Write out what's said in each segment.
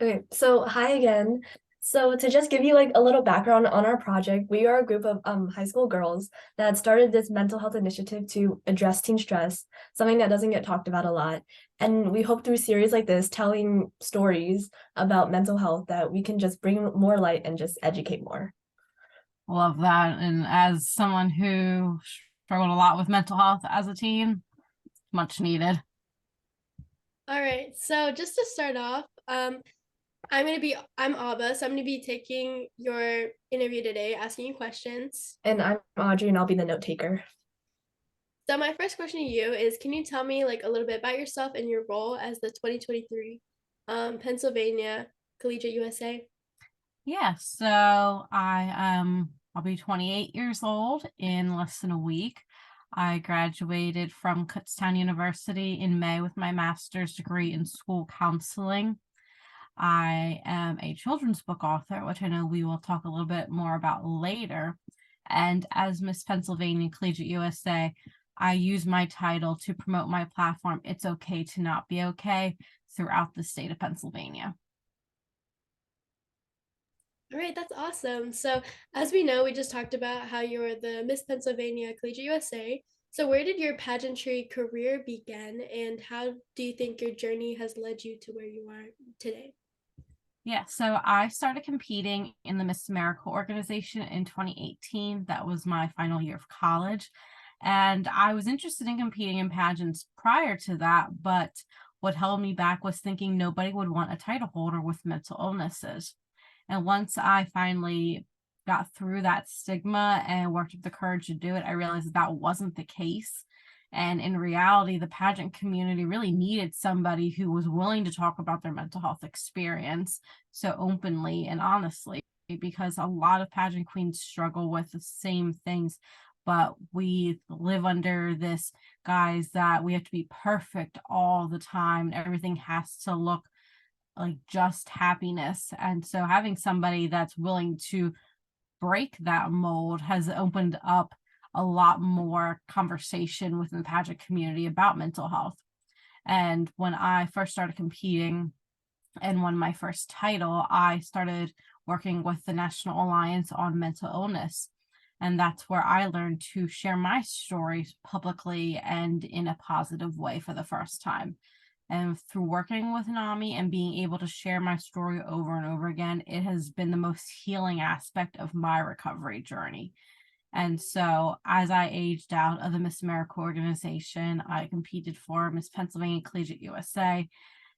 Okay, so hi again. So to just give you like a little background on our project, we are a group of high school girls that started this mental health initiative to address teen stress, something that doesn't get talked about a lot. And we hope through series like this, telling stories about mental health, that we can just bring more light and just educate more. Love that. And as someone who struggled a lot with mental health as a teen, much needed. All right, so just to start off, I'm Abba, so I'm gonna be taking your interview today, asking you questions. And I'm Audrey, and I'll be the note taker. So my first question to you is, can you tell me like a little bit about yourself and your role as the 2023 Pennsylvania Collegiate USA? Yeah, so I'll be 28 years old in less than a week. I graduated from Kutztown University in May with my master's degree in school counseling. I am a children's book author, which I know we will talk a little bit more about later. And as Miss Pennsylvania Collegiate USA, I use my title to promote my platform, It's Okay to Not Be Okay, throughout the state of Pennsylvania. All right, that's awesome. So as we know, we just talked about how you were the Miss Pennsylvania Collegiate USA. So where did your pageantry career begin, and how do you think your journey has led you to where you are today? Yeah, so I started competing in the Miss America organization in 2018. That was my final year of college. And I was interested in competing in pageants prior to that, but what held me back was thinking nobody would want a title holder with mental illnesses. And once I finally got through that stigma and worked up the courage to do it, I realized that that wasn't the case. And in reality, the pageant community really needed somebody who was willing to talk about their mental health experience so openly and honestly, because a lot of pageant queens struggle with the same things. But we live under this guise that we have to be perfect all the time, and everything has to look like just happiness. And so having somebody that's willing to break that mold has opened up a lot more conversation within the pageant community about mental health. And when I first started competing and won my first title, I started working with the National Alliance on Mental Illness. And that's where I learned to share my stories publicly and in a positive way for the first time. And through working with NAMI and being able to share my story over and over again, it has been the most healing aspect of my recovery journey. And so as I aged out of the Miss America organization, I competed for Miss Pennsylvania Collegiate USA.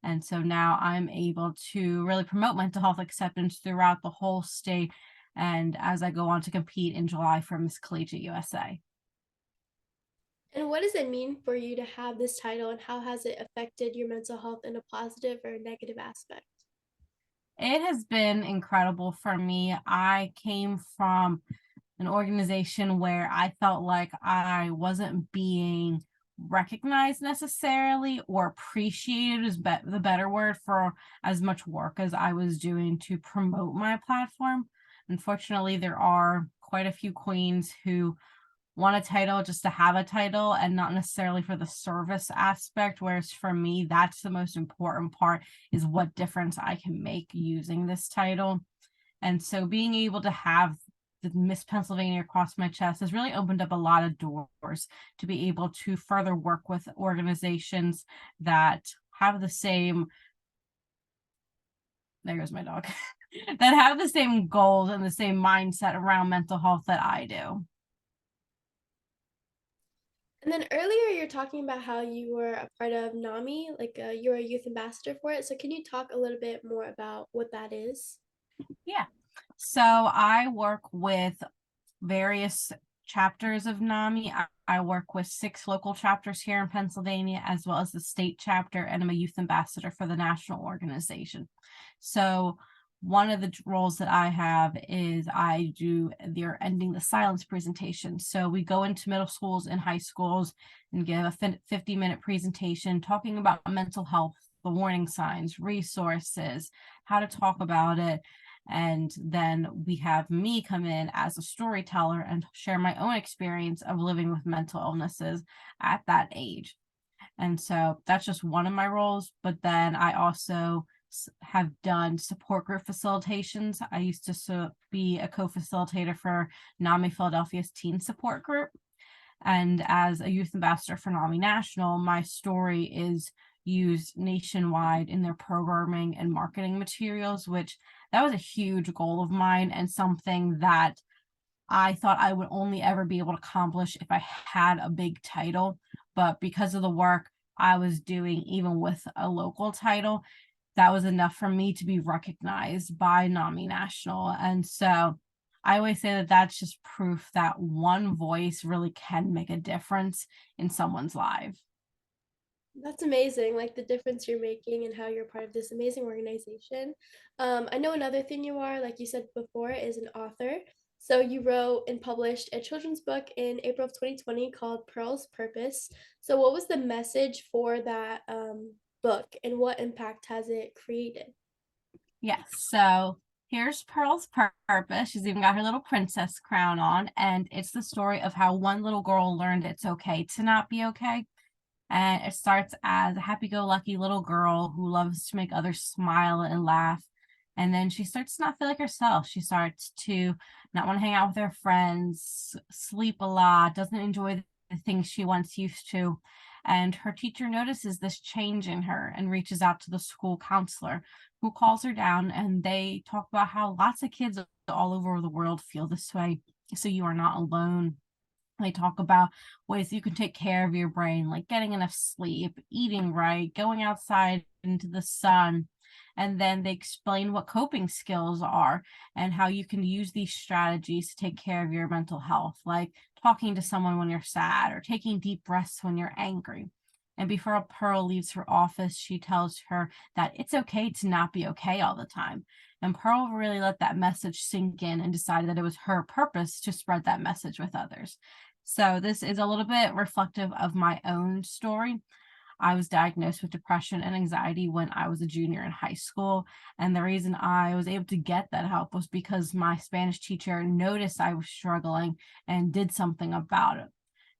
And so now I'm able to really promote mental health acceptance throughout the whole state. And as I go on to compete in July for Miss Collegiate USA. And what does it mean for you to have this title, and how has it affected your mental health in a positive or negative aspect? It has been incredible for me. I came from an organization where I felt like I wasn't being recognized necessarily, or appreciated is the better word, for as much work as I was doing to promote my platform. Unfortunately, there are quite a few queens who want a title just to have a title and not necessarily for the service aspect, whereas for me, that's the most important part, is what difference I can make using this title. And so being able to have the Miss Pennsylvania across my chest has really opened up a lot of doors to be able to further work with organizations that have the same, there goes my dog, that have the same goals and the same mindset around mental health that I do. And then earlier you're talking about how you were a part of NAMI, like you're a youth ambassador for it. So can you talk a little bit more about what that is? Yeah. So I work with various chapters of NAMI. I work with 6 local chapters here in Pennsylvania, as well as the state chapter, and I'm a youth ambassador for the national organization. So one of the roles that I have is I do their Ending the Silence presentation. So we go into middle schools and high schools and give a 50-minute presentation talking about mental health, the warning signs, resources, how to talk about it. And then we have me come in as a storyteller and share my own experience of living with mental illnesses at that age. And so that's just one of my roles. But then I also have done support group facilitations. I used to be a co-facilitator for NAMI Philadelphia's teen support group. And as a youth ambassador for NAMI National, my story is used nationwide in their programming and marketing materials, which that was a huge goal of mine and something that I thought I would only ever be able to accomplish if I had a big title. But because of the work I was doing, even with a local title, that was enough for me to be recognized by NAMI National. And so I always say that that's just proof that one voice really can make a difference in someone's life. That's amazing, like the difference you're making and how you're part of this amazing organization. I know another thing you are, like you said before, is an author. So you wrote and published a children's book in April of 2020 called Pearl's Purpose. So what was the message for that book and what impact has it created? Yes. So here's Pearl's purpose. She's even got her little princess crown on. And it's the story of how one little girl learned it's okay to not be okay. And it starts as a happy-go-lucky little girl who loves to make others smile and laugh. And then she starts to not feel like herself. She starts to not want to hang out with her friends, sleep a lot, doesn't enjoy the things she once used to. And her teacher notices this change in her and reaches out to the school counselor who calls her down, and they talk about how lots of kids all over the world feel this way. So you are not alone. They talk about ways you can take care of your brain, like getting enough sleep, eating right, going outside into the sun. And then they explain what coping skills are and how you can use these strategies to take care of your mental health, like talking to someone when you're sad or taking deep breaths when you're angry. And before Pearl leaves her office, she tells her that it's okay to not be okay all the time. And Pearl really let that message sink in and decided that it was her purpose to spread that message with others. So this is a little bit reflective of my own story. I was diagnosed with depression and anxiety when I was a junior in high school. And the reason I was able to get that help was because my Spanish teacher noticed I was struggling and did something about it.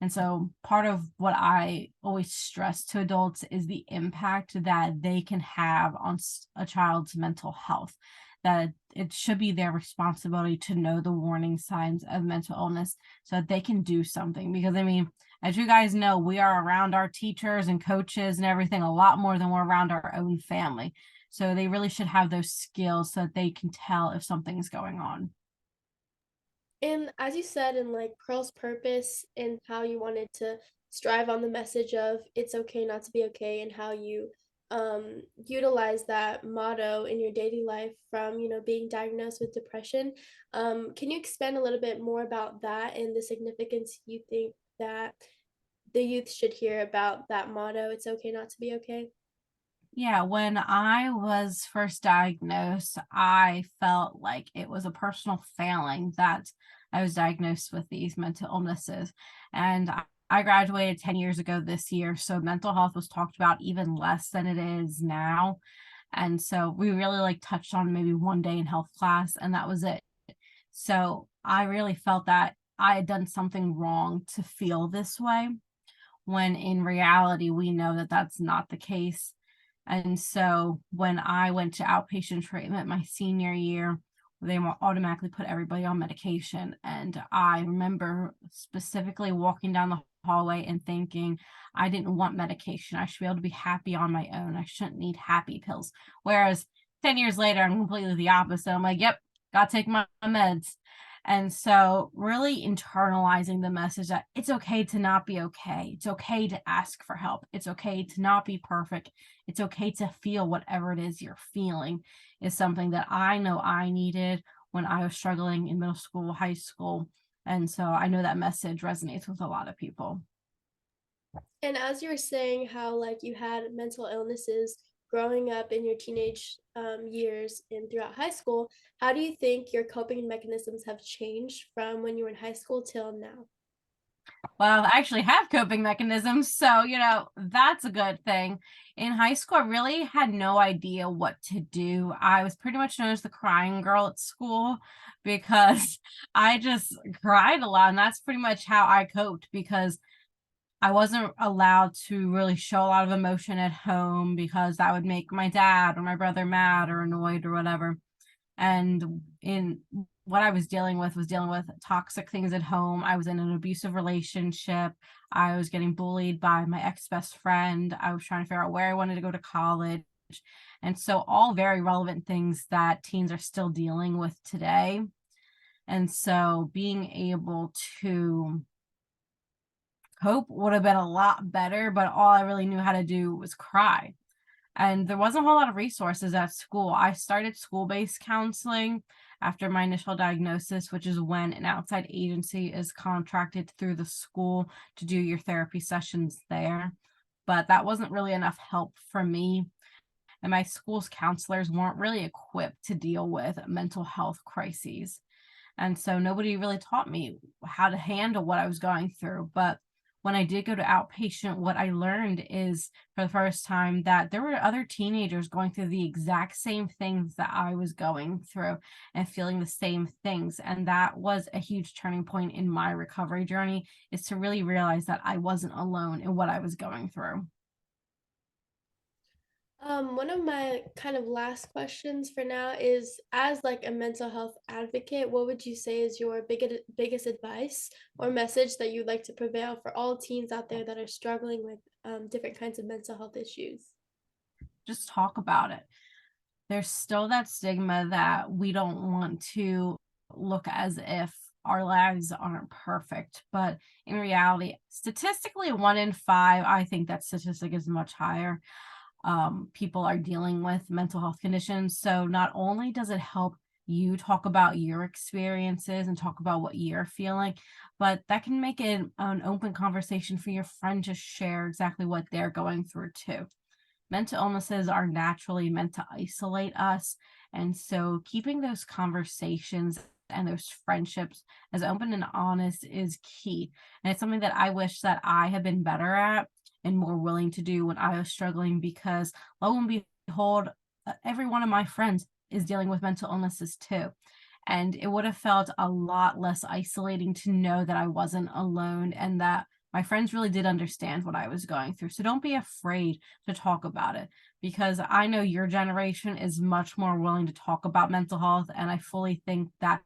And so part of what I always stress to adults is the impact that they can have on a child's mental health, that it should be their responsibility to know the warning signs of mental illness so that they can do something. Because I mean, as you guys know, we are around our teachers and coaches and everything a lot more than we're around our own family. So they really should have those skills so that they can tell if something's going on. And as you said, in like Pearl's purpose and how you wanted to strive on the message of it's okay not to be okay, and how you utilize that motto in your daily life from, you know, being diagnosed with depression. Can you expand a little bit more about that and the significance you think that the youth should hear about that motto, it's okay not to be okay? Yeah, when I was first diagnosed, I felt like it was a personal failing that I was diagnosed with these mental illnesses. And I graduated 10 years ago this year, so mental health was talked about even less than it is now. And so we really like touched on maybe one day in health class, and that was it. So I really felt that I had done something wrong to feel this way, when in reality, we know that that's not the case. And so when I went to outpatient treatment my senior year, they automatically put everybody on medication. And I remember specifically walking down the hallway and thinking, I didn't want medication. I should be able to be happy on my own. I shouldn't need happy pills. Whereas 10 years later, I'm completely the opposite. I'm like, yep, got to take my meds. And so really internalizing the message that it's okay to not be okay. It's okay to ask for help. It's okay to not be perfect. It's okay to feel whatever it is you're feeling is something that I know I needed when I was struggling in middle school, high school. And so I know that message resonates with a lot of people. And as you were saying how like you had mental illnesses growing up in your teenage years and throughout high school, how do you think your coping mechanisms have changed from when you were in high school till now? Well, I actually have coping mechanisms. So, that's a good thing. In high school, I really had no idea what to do. I was pretty much known as the crying girl at school because I just cried a lot. And that's pretty much how I coped because I wasn't allowed to really show a lot of emotion at home because that would make my dad or my brother mad or annoyed or whatever. And in what I was dealing with toxic things at home. I was in an abusive relationship. I was getting bullied by my ex-best friend. I was trying to figure out where I wanted to go to college. And so all very relevant things that teens are still dealing with today. And so being able to cope would have been a lot better, but all I really knew how to do was cry. And there wasn't a whole lot of resources at school. I started school-based counseling after my initial diagnosis, which is when an outside agency is contracted through the school to do your therapy sessions there. But that wasn't really enough help for me. And my school's counselors weren't really equipped to deal with mental health crises. And so nobody really taught me how to handle what I was going through. But when I did go to outpatient, what I learned is for the first time that there were other teenagers going through the exact same things that I was going through and feeling the same things. And that was a huge turning point in my recovery journey, is to really realize that I wasn't alone in what I was going through. One of my kind of last questions for now is, as like a mental health advocate, what would you say is your biggest advice or message that you'd like to prevail for all teens out there that are struggling with different kinds of mental health issues? Just talk about it. There's still that stigma that we don't want to look as if our lives aren't perfect. But in reality, statistically, 1 in 5, I think that statistic is much higher. People are dealing with mental health conditions. So not only does it help you talk about your experiences and talk about what you're feeling, but that can make it an open conversation for your friend to share exactly what they're going through too. Mental illnesses are naturally meant to isolate us. And so keeping those conversations and those friendships as open and honest is key. And it's something that I wish that I had been better at and more willing to do when I was struggling, because lo and behold, every one of my friends is dealing with mental illnesses too. And it would have felt a lot less isolating to know that I wasn't alone and that my friends really did understand what I was going through. So don't be afraid to talk about it, because I know your generation is much more willing to talk about mental health. And I fully think that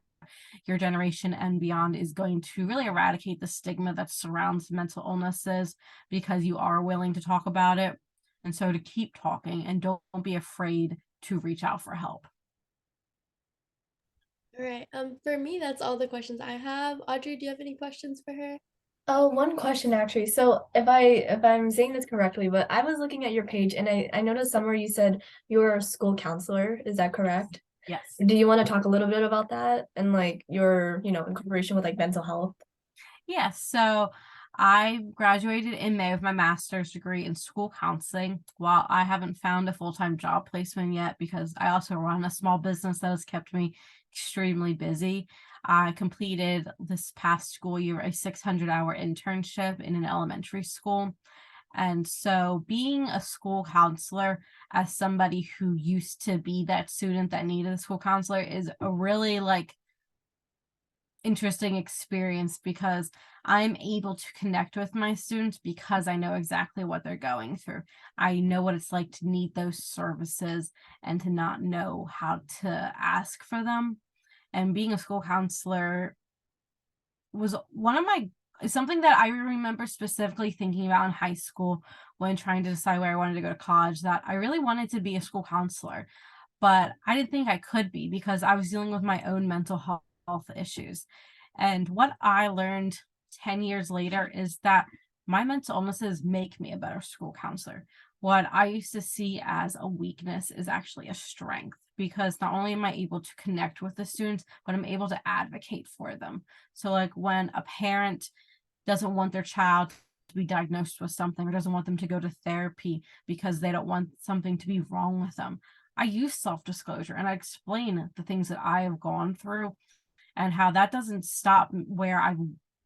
your generation and beyond is going to really eradicate the stigma that surrounds mental illnesses, because you are willing to talk about it. And so to keep talking and don't be afraid to reach out for help. All right. For me, that's all the questions I have. Audrey, do you have any questions for her? Oh, one question actually. So if I'm saying this correctly, but I was looking at your page and I noticed somewhere you said you're a school counselor. Is that correct? Yes. Do you want to talk a little bit about that and like your, incorporation with like mental health? Yes. So I graduated in May with my master's degree in school counseling. While I haven't found a full-time job placement yet, because I also run a small business that has kept me extremely busy, I completed this past school year a 600-hour internship in an elementary school. And so being a school counselor, as somebody who used to be that student that needed a school counselor, is a really interesting experience, because I'm able to connect with my students because I know exactly what they're going through. I know what it's like to need those services and to not know how to ask for them. And being a school counselor was something that I remember specifically thinking about in high school when trying to decide where I wanted to go to college, that I really wanted to be a school counselor, but I didn't think I could be because I was dealing with my own mental health issues. And what I learned 10 years later is that my mental illnesses make me a better school counselor. What I used to see as a weakness is actually a strength, because not only am I able to connect with the students, but I'm able to advocate for them. So like when a parent doesn't want their child to be diagnosed with something or doesn't want them to go to therapy because they don't want something to be wrong with them, I use self-disclosure and I explain the things that I have gone through and how that doesn't stop where I've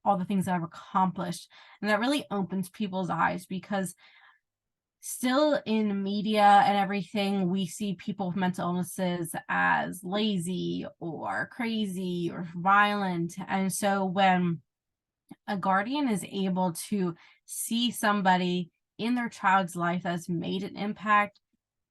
all the things that I've accomplished. And that really opens people's eyes, because still in media and everything, we see people with mental illnesses as lazy or crazy or violent. And so when a guardian is able to see somebody in their child's life that's made an impact,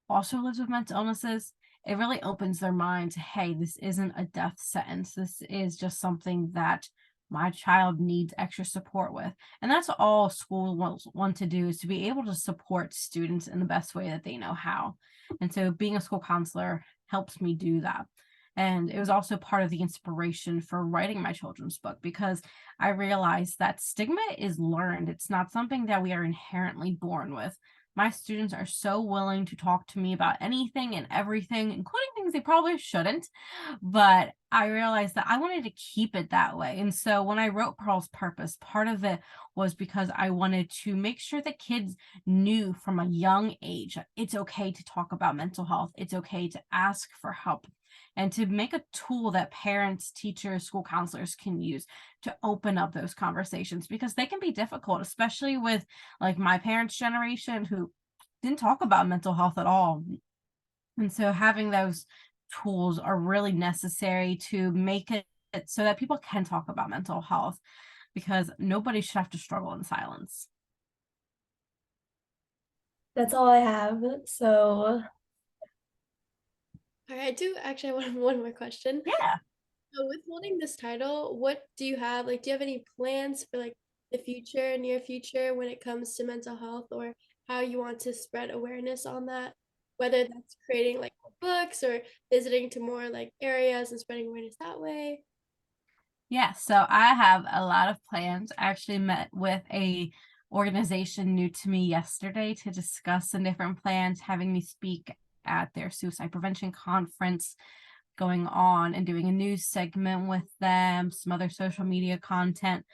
also lives with mental illnesses, it really opens their mind to, hey, this isn't a death sentence. This is just something that my child needs extra support with. And that's all schools want to do, is to be able to support students in the best way that they know how. And so being a school counselor helps me do that. And it was also part of the inspiration for writing my children's book, because I realized that stigma is learned. It's not something that we are inherently born with. My students are so willing to talk to me about anything and everything, including things they probably shouldn't. But I realized that I wanted to keep it that way. And so when I wrote Pearl's Purpose, part of it was because I wanted to make sure that kids knew from a young age it's okay to talk about mental health. It's okay to ask for help, and to make a tool that parents, teachers, school counselors can use to open up those conversations, because they can be difficult, especially with like my parents' generation who didn't talk about mental health at all. And so having those tools are really necessary to make it so that people can talk about mental health, because nobody should have to struggle in silence. That's all I have. So All right, I do actually have one more question. Yeah. So with holding this title, what do you have? Like, do you have any plans for like the future, near future, when it comes to mental health, or how you want to spread awareness on that? Whether that's creating like more books or visiting to more like areas and spreading awareness that way. Yeah, so I have a lot of plans. I actually met with a organization new to me yesterday to discuss some different plans, having me speak at their suicide prevention conference going on, and doing a news segment with them, some other social media content.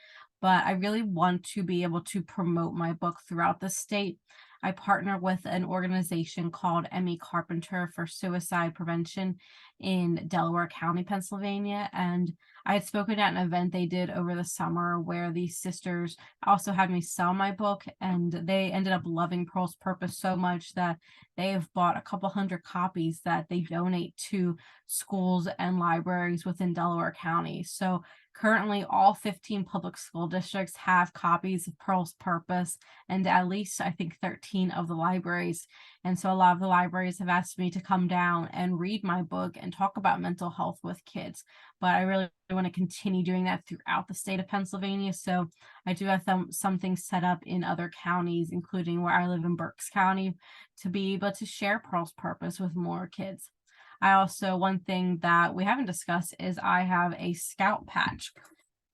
But I really want to be able to promote my book throughout the state. I partner with an organization called Emmy Carpenter for suicide prevention in Delaware County, Pennsylvania. And I had spoken at an event they did over the summer where these sisters also had me sell my book, and they ended up loving Pearl's Purpose so much that they have bought a couple hundred copies that they donate to schools and libraries within Delaware County. So currently, all 15 public school districts have copies of Pearl's Purpose, and at least I think 13 of the libraries. And so a lot of the libraries have asked me to come down and read my book and talk about mental health with kids. But I really want to continue doing that throughout the state of Pennsylvania. So I do have some things set up in other counties, including where I live in Berks County, to be able to share Pearl's Purpose with more kids. I also, one thing that we haven't discussed is I have a scout patch,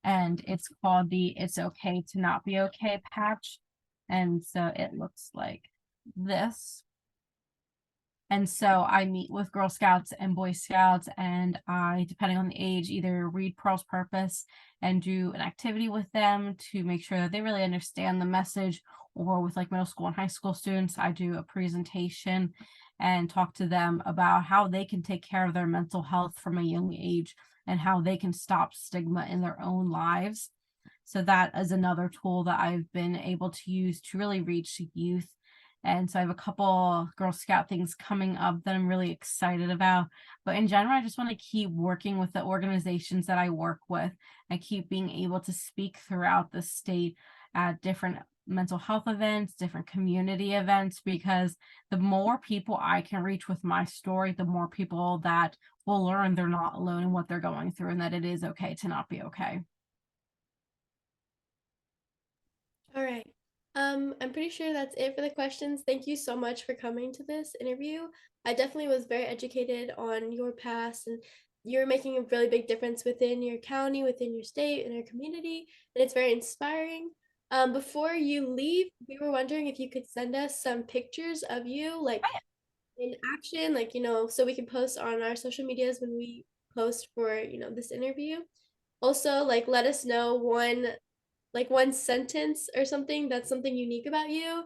and it's called the It's Okay to Not Be Okay patch. And so it looks like this. And so I meet with Girl Scouts and Boy Scouts, and I, depending on the age, either read Pearl's Purpose and do an activity with them to make sure that they really understand the message, or with like middle school and high school students, I do a presentation and talk to them about how they can take care of their mental health from a young age, and how they can stop stigma in their own lives. So that is another tool that I've been able to use to really reach youth. And so I have a couple Girl Scout things coming up that I'm really excited about. But in general, I just want to keep working with the organizations that I work with, and keep being able to speak throughout the state at different mental health events, different community events, because the more people I can reach with my story, the more people that will learn they're not alone in what they're going through, and that it is okay to not be okay. All right. I'm pretty sure that's it for the questions. Thank you so much for coming to this interview. I definitely was very educated on your past, and you're making a really big difference within your county, within your state, and your community, and it's very inspiring. Before you leave, we were wondering if you could send us some pictures of you, like in action, like, so we can post on our social medias when we post for, this interview. Also, like, let us know one sentence or something that's something unique about you.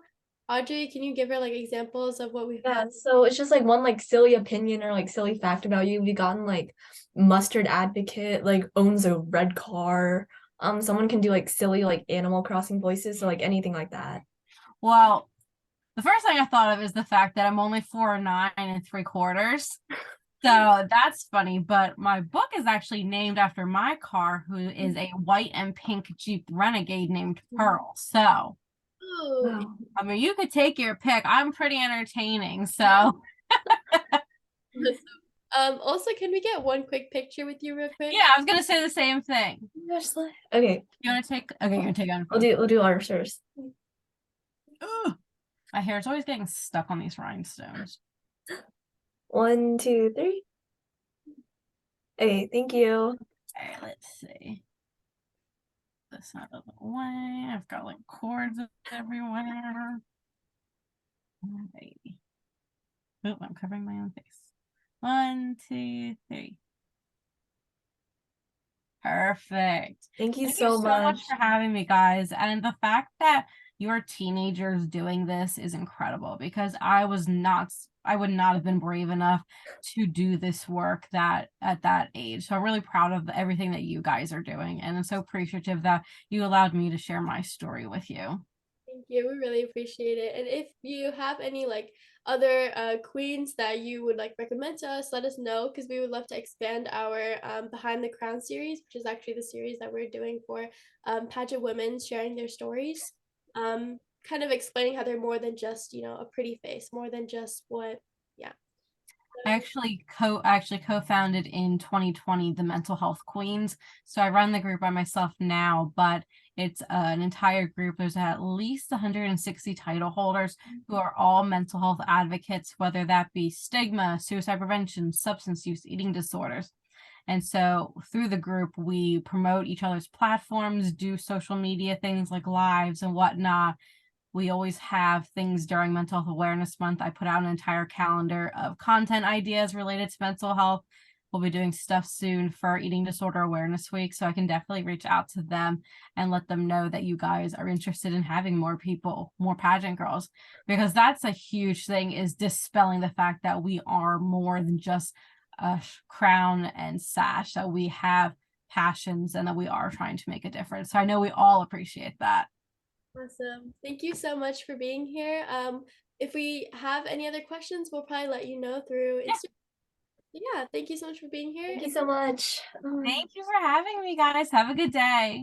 Audrey, can you give her like examples of what we've yeah, had? so it's just like one like silly opinion or like silly fact about you. We gotten like Mustard Advocate like owns a red car. Someone can do like silly like Animal Crossing voices, so like anything like that. Well, the first thing I thought of is the fact that I'm only 4'9" and 3/4. So that's funny, but my book is actually named after my car, who is a white and pink Jeep Renegade named Pearl. So, Oh, Wow. I mean, you could take your pick. I'm pretty entertaining. So, also, can we get one quick picture with you real quick? yeah, I was going to say the same thing. Okay, You want to take? Okay, you're going to take on. we'll do ours first. Ugh. My hair is always getting stuck on these rhinestones. 1, 2, 3. Okay, thank you. Okay, let's see. This out of the way. I've got like cords everywhere. Oh, baby. Oh, I'm covering my own face. 1, 2, 3. Perfect. Thank you Thank so you so much much. for having me, guys. And the fact that you're teenagers doing this is incredible, because I would not have been brave enough to do this work that at that age. So I'm really proud of everything that you guys are doing. And I'm so appreciative that you allowed me to share my story with you. Thank you. We really appreciate it. And if you have any like other queens that you would like recommend to us, let us know, because we would love to expand our Behind the Crown series, which is actually the series that we're doing for pageant women sharing their stories, kind of explaining how they're more than just, you know, a pretty face, more than just what, yeah. I actually co-founded in 2020 the Mental Health Queens. So I run the group by myself now, but it's an entire group. There's at least 160 title holders who are all mental health advocates, whether that be stigma, suicide prevention, substance use, eating disorders. And so through the group, we promote each other's platforms, do social media things like lives and whatnot. We always have things during Mental Health Awareness Month. I put out an entire calendar of content ideas related to mental health. We'll be doing stuff soon for Eating Disorder Awareness Week, so I can definitely reach out to them and let them know that you guys are interested in having more people, more pageant girls, because that's a huge thing, is dispelling the fact that we are more than just a crown and sash, that we have passions and that we are trying to make a difference. So I know we all appreciate that. Awesome. Thank you so much for being here. If we have any other questions, we'll probably let you know through Yeah. Instagram. Yeah, thank you so much for being here. Thank you so much. Thank you for having me, guys. Have a good day.